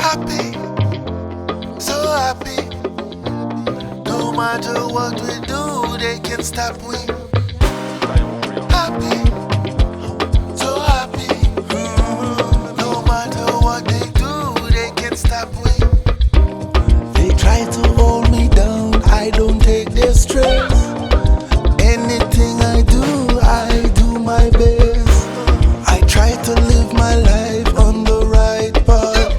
Happy, so happy. No matter what we do, they can't stop we. Happy, so happy. No matter what they do, they can't stop we. They try to hold me down, I don't take their stress. Anything I do my best. I try to live my life on the right path,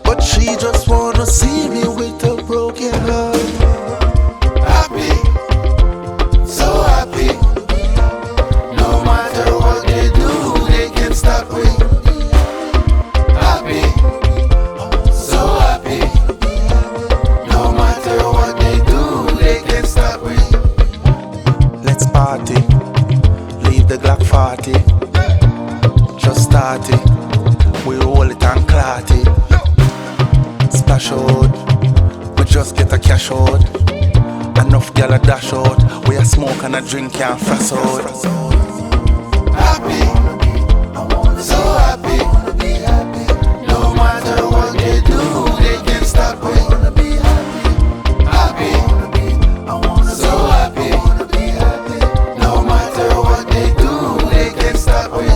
but she just wanna see me with a broken heart. Happy, so happy. No matter what they do, they can't stop me. Happy, so happy. No matter what they do, they can't stop me. Let's party, leave the Glock 40. Just start it, we roll it and clot it. Splash out, we just get a cash out. Enough gyal a dash out, we a smoke and a drink can't frost out. Happy, so happy. No matter what they do, they can't stop me. Happy, so happy. No matter what they do, they can't stop me.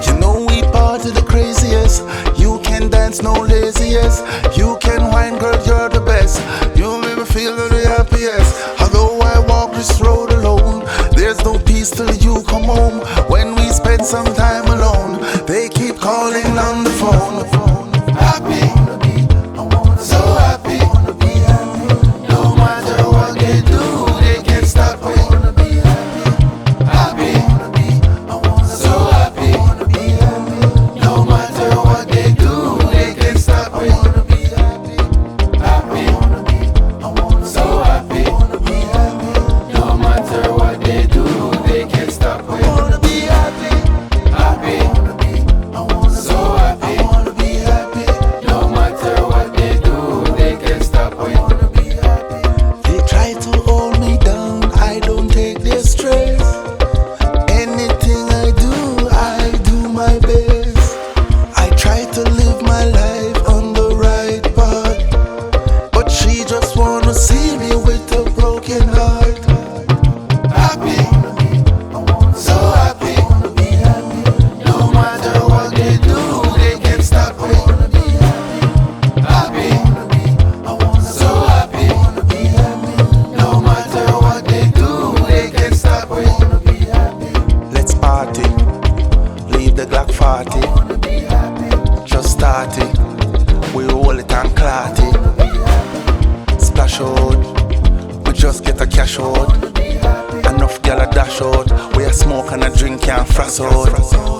You know we party the craziest. You can dance, no laziest. You can whine, girl, you're the best. You make me feel the happiest. Although I walk this road alone, there's no peace till you come home. When we spend some time alone, they keep calling on the phone. Happy, so happy. No matter what they do, they can't stop me. Happy, so happy. No matter what they do, they can't stop me. Happy, so happy. No matter what they do, they can't stop me. Happy, so happy. No matter what they do, they can't stop me. They try to hold me down, I don't take their stress. Anything I do my best. I try to live my life on the right path, but she just wanna see me with a broken heart. Happy, so happy. No matter what they do, they can't stop me. Happy, so happy. No matter what they do, they can't stop me. Let's party, leave the Glock 40. Just start it, we roll it and clot it. Splash out, we just get a cash out. Enough gyal a dash out, we a smoke and a drink can't frost out.